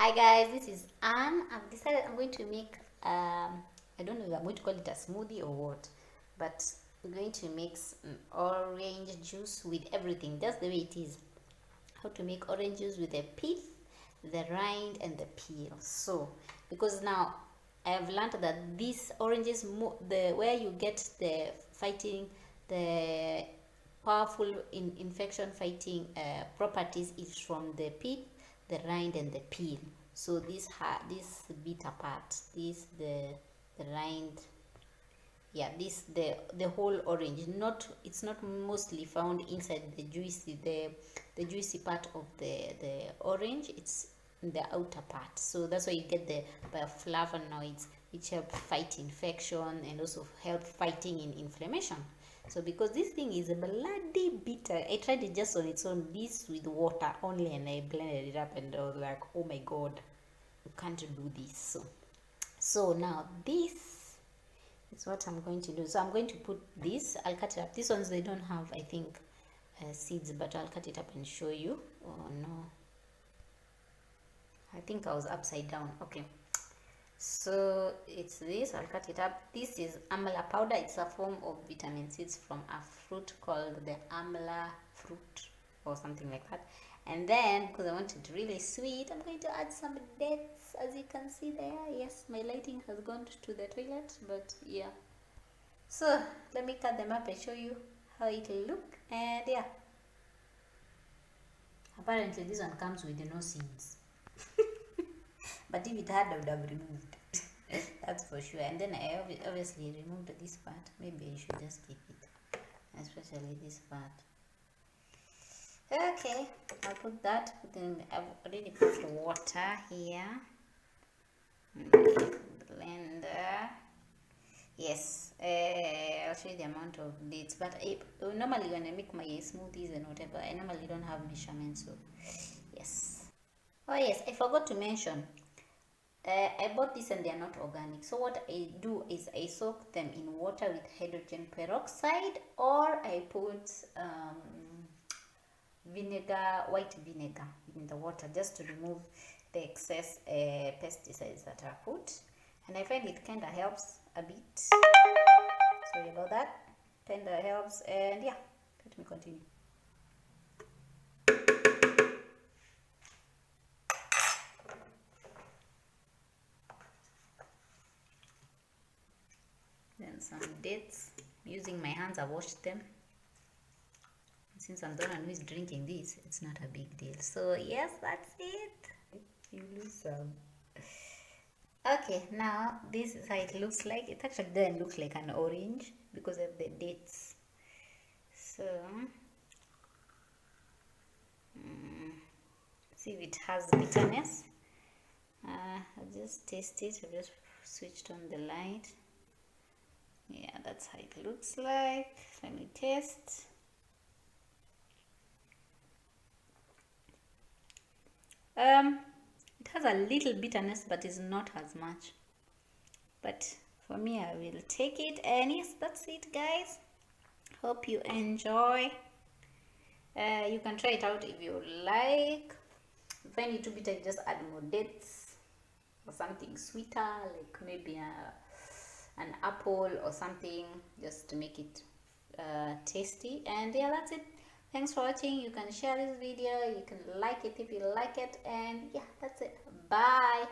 Hi guys, this is Anne. I've decided I'm going to make I don't know if I'm going to call it a smoothie or what, but I'm going to mix orange juice with everything, just the way it is. How to make orange juice with the pith, the rind, and the peel. So because now I have learned that these oranges, the where you get the fighting, the powerful infection fighting properties is from the pith, the rind, and the peel. So this bitter part, this the rind, yeah, this the whole orange, not it's not mostly found inside the juicy part of the orange. It's in the outer part, so that's why you get the bioflavonoids which help fight infection and also help fighting in inflammation. So because this thing is a bloody bitter, I tried it just on its own, this with water only, and I blended it up and I was like, oh my god, you can't do this. So now this is what I'm going to do. So I'm going to put this, I'll cut it up. These ones, they don't have, I think, seeds, but I'll cut it up and show you. Oh no, I think I was upside down. Okay, so it's this. I'll cut it up. This is amla powder. It's a form of vitamin C. It's from a fruit called the amla fruit or something like that. And then, because I want it really sweet, I'm going to add some dates, as you can see there. Yes, my lighting has gone to the toilet, but yeah. So let me cut them up and show you how it will look. And yeah, apparently this one comes with no seeds. But if it had, I would have removed. That's for sure. And then I obviously removed this part. Maybe I should just keep it, especially this part. Okay, I'll put that. I've already put the water here. Blender. Yes, I'll show you the amount of dates. But normally when I make my smoothies and whatever, I normally don't have measurements. So yes. Oh yes, I forgot to mention. I bought this and they are not organic. So what I do is I soak them in water with hydrogen peroxide, or I put white vinegar in the water, just to remove the excess pesticides that are put. And I find it kind of helps a bit. Sorry about that. Kind of helps, and yeah, let me continue. Then some dates. Using my hands, I washed them. Since I'm the one who is drinking this, it's not a big deal. So yes, that's it. You lose some. Okay, now this is how it looks like. It actually doesn't look like an orange because of the dates. So see if it has bitterness. I'll just taste it. I've just switched on the light. Yeah, that's how it looks like. Let me taste. It has a little bitterness, but it's not as much. But for me, I will take it. And yes, that's it, guys. Hope you enjoy. You can try it out if you like. If you find it too bitter, you just add more dates or something sweeter, like maybe an apple or something, just to make it tasty. And yeah, that's it. Thanks for watching. You can share this video, you can like it if you like it, and yeah, that's it. Bye.